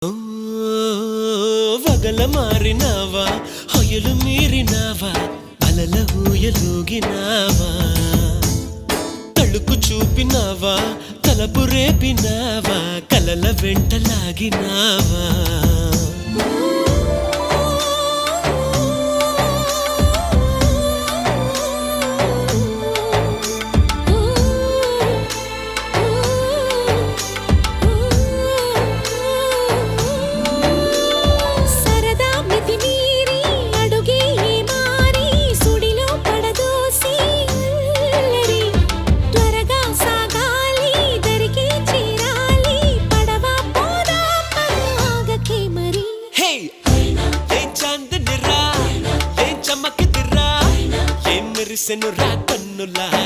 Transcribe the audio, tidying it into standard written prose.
ఓ వగల మారినావా హొయలు మీరినావా అలల ఊయలూగినావా తళుకు చూపినావా తలపు రేపినావా కలల వెంటలాగినావా మెరిసెను రా కన్నులా